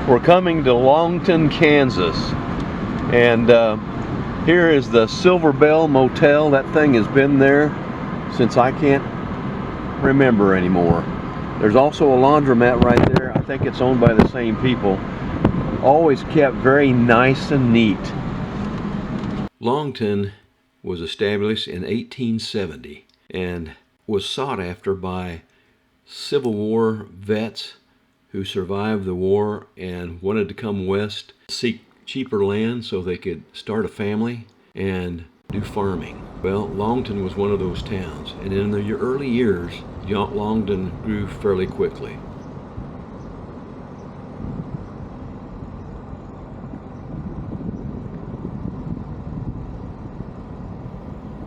We're coming to Longton, Kansas, and here is the Silverbell Motel. That thing has been there since I can't remember anymore. There's also a laundromat right there. I think it's owned by the same people. Always kept very nice and neat. Longton was established in 1870 and was sought after by Civil War vets who survived the war and wanted to come west, seek cheaper land so they could start a family and do farming. Well, Longton was one of those towns, and in the early years, Longton grew fairly quickly.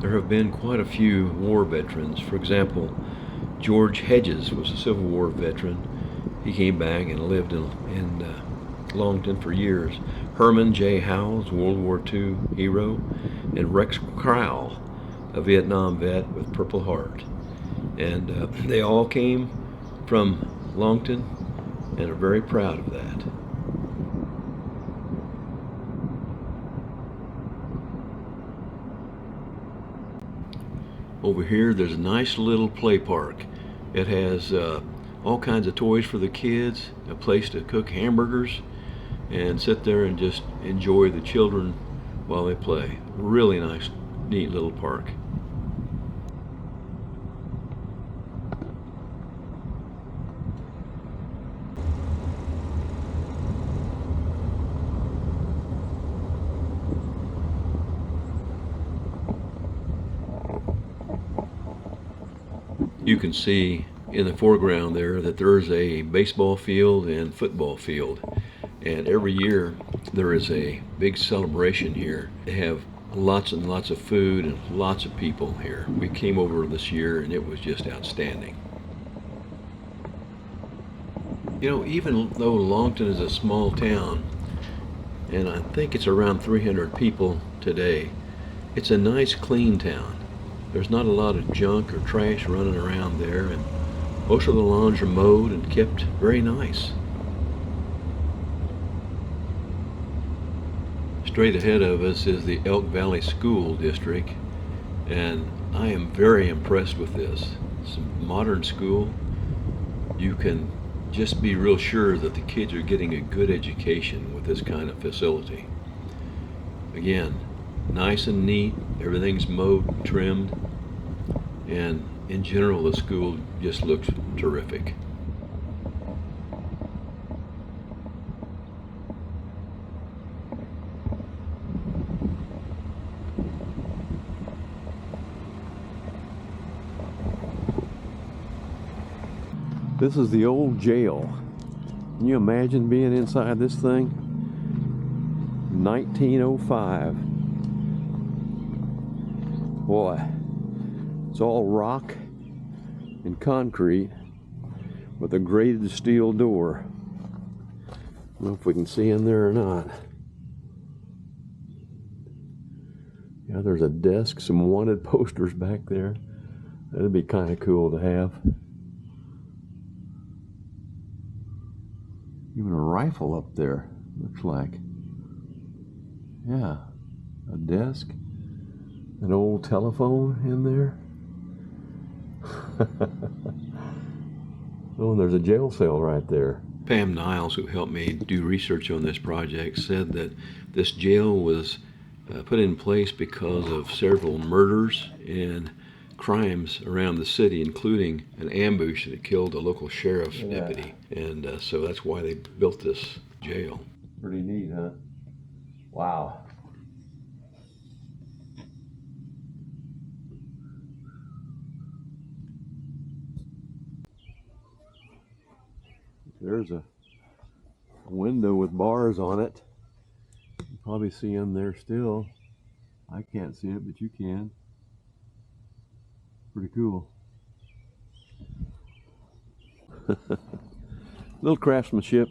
There have been quite a few war veterans. For example, George Hedges was a Civil War veteran. He came back and lived in Longton for years. Herman J. Howells, World War II hero, and Rex Crowell, a Vietnam vet with Purple Heart. And they all came from Longton and are very proud of that. Over here there's a nice little play park. It has all kinds of toys for the kids, a place to cook hamburgers and sit there and just enjoy the children while they play. Really nice, neat little park. You can see in the foreground there that there's a baseball field and football field, and every year there is a big celebration here. They have lots and lots of food and lots of people here. We came over this year and it was just outstanding. You know, even though Longton is a small town, and I think it's around 300 people today, it's a nice clean town. There's not a lot of junk or trash running around there, and most of the lawns are mowed and kept very nice. Straight ahead of us is the Elk Valley School District, and I am very impressed with this. It's a modern school. You can just be real sure that the kids are getting a good education with this kind of facility. Again, nice and neat, everything's mowed and trimmed, and in general the school just looks terrific. This is the old jail. Can you imagine being inside this thing? 1905. Boy, it's all rock and concrete with a grated steel door. I don't know if we can see in there or not. Yeah, there's a desk, some wanted posters back there. That'd be kind of cool to have. Even a rifle up there, looks like. Yeah, a desk, an old telephone in there. Oh, and there's a jail cell right there. Pam Niles, who helped me do research on this project, said that this jail was put in place because of several murders and crimes around the city, including an ambush that killed a local sheriff's deputy. And so that's why they built this jail. Pretty neat, huh? Wow. There's a window with bars on it. You can probably see them there still. I can't see it, but you can. Pretty cool. Little craftsmanship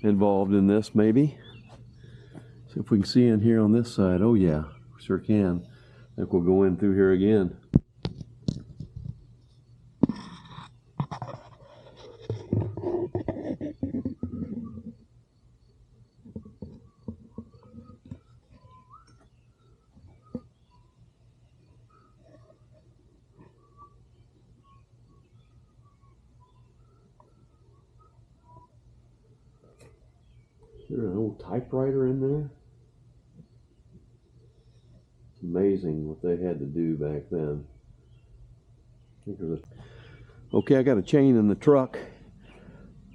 involved in this, maybe. See if we can see in here on this side. Oh yeah, we sure can. I think we'll go in through here again. There's an old typewriter in there. It's amazing what they had to do back then. Okay, I got a chain in the truck.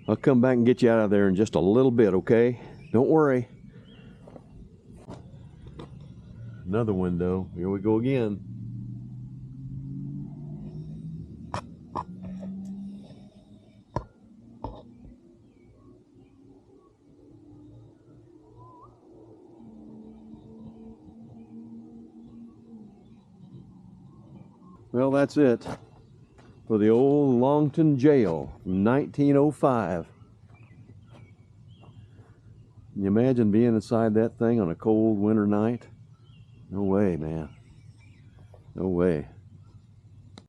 I'll come back and get you out of there in just a little bit, okay? Don't worry. Another window. Here we go again. Well, that's it for the old Longton jail from 1905. Can you imagine being inside that thing on a cold winter night? No way, man. No way.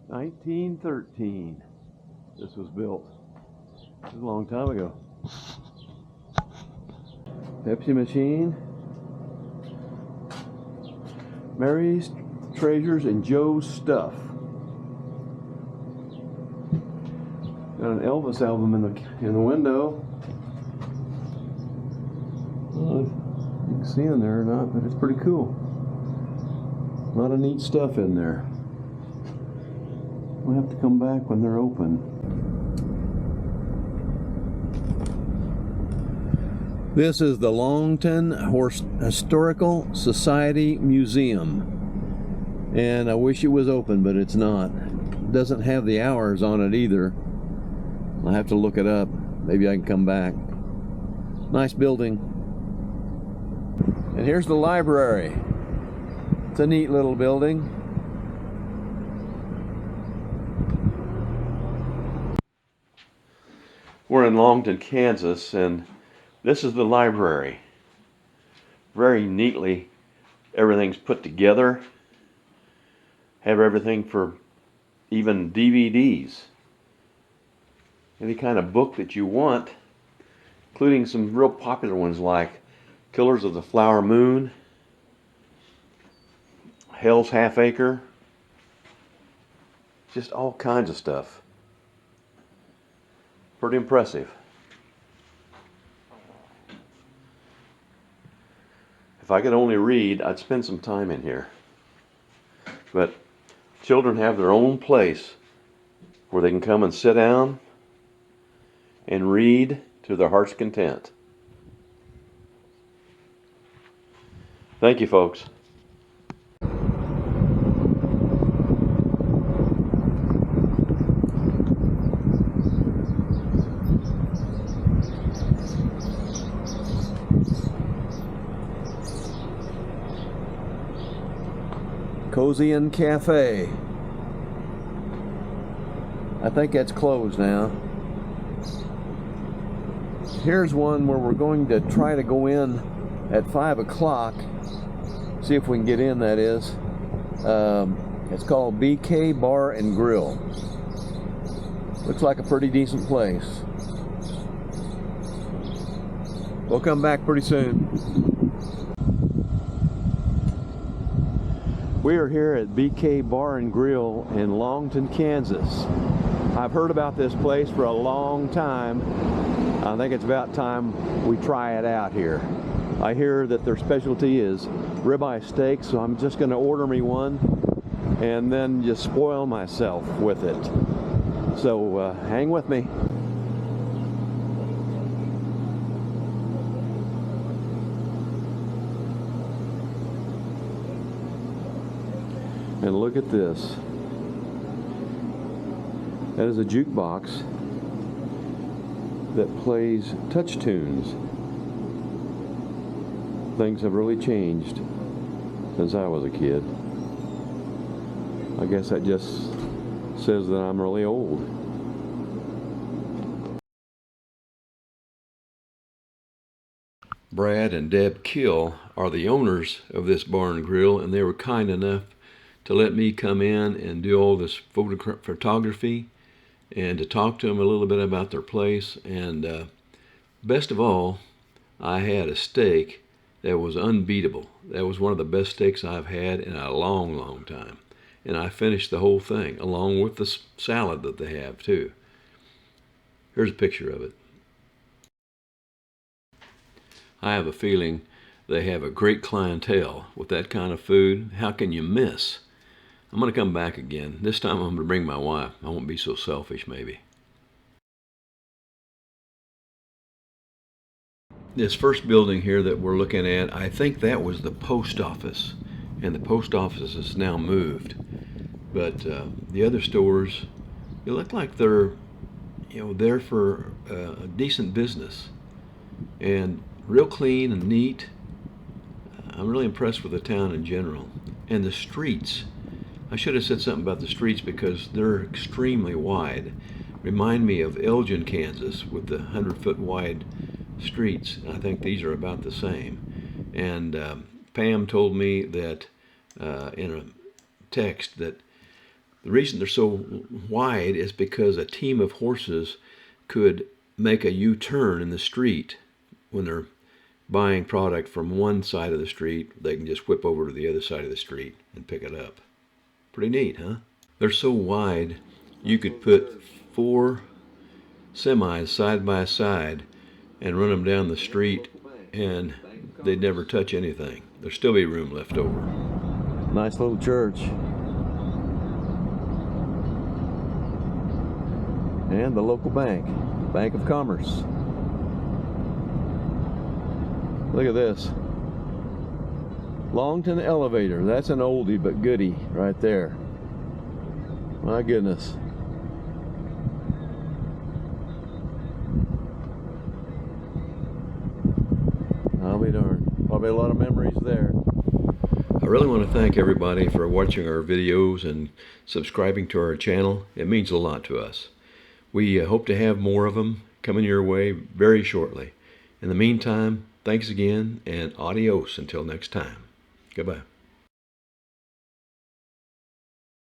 1913. This was built. This was a long time ago. Pepsi Machine. Mary's Treasures and Joe's Stuff. Got an Elvis album in the window. You can see in there or not, but it's pretty cool. A lot of neat stuff in there. We'll have to come back when they're open. This is the Longton Historical Society Museum. And I wish it was open, but it's not. It doesn't have the hours on it either. I'll have to look it up. Maybe I can come back. Nice building. And here's the library. It's a neat little building. We're in Longton, Kansas, and this is the library. Very neatly, everything's put together. Have everything for even DVDs. Any kind of book that you want, including some real popular ones like Killers of the Flower Moon, Hell's Half Acre, just all kinds of stuff. Pretty impressive. If I could only read, I'd spend some time in here. But children have their own place where they can come and sit down and read to their heart's content. Thank you, folks. Cozy Inn Cafe. I think that's closed now. Here's one where we're going to try to go in at 5 o'clock. See if we can get in, that is. It's called BK Bar and Grill. Looks like a pretty decent place. We'll come back pretty soon. We are here at BK Bar and Grill in Longton, Kansas. I've heard about this place for a long time. I think it's about time we try it out here. I hear that their specialty is ribeye steak, so I'm just going to order me one and then just spoil myself with it. So hang with me. And look at this. That is a jukebox that plays touch tunes. Things have really changed since I was a kid. I guess that just says that I'm really old. Brad and Deb Kill are the owners of this bar and grill, and they were kind enough to let me come in and do all this photography and to talk to them a little bit about their place. And best of all, I had a steak that was unbeatable. That was one of the best steaks I've had in a long, long time. And I finished the whole thing, along with the salad that they have, too. Here's a picture of it. I have a feeling they have a great clientele with that kind of food. How can you miss? I'm going to come back again. This time I'm going to bring my wife. I won't be so selfish, maybe. This first building here that we're looking at, I think that was the post office, and the post office is now moved. But the other stores, they look like they're, there for a decent business, and real clean and neat. I'm really impressed with the town in general, and the streets. I should have said something about the streets because they're extremely wide. Remind me of Elgin, Kansas, with the 100-foot wide streets. I think these are about the same. And Pam told me that in a text that the reason they're so wide is because a team of horses could make a U-turn in the street. When they're buying product from one side of the street, they can just whip over to the other side of the street and pick it up. Pretty neat, huh? They're so wide, you could put 4 semis side by side and run them down the street, and they'd never touch anything. There'd still be room left over. Nice little church. And the local bank, Bank of Commerce. Look at this. Longton elevator. That's an oldie but goodie right there. My goodness. I'll be darned. Probably a lot of memories there. I really want to thank everybody for watching our videos and subscribing to our channel. It means a lot to us. We hope to have more of them coming your way very shortly. In the meantime, thanks again, and adios until next time. Goodbye.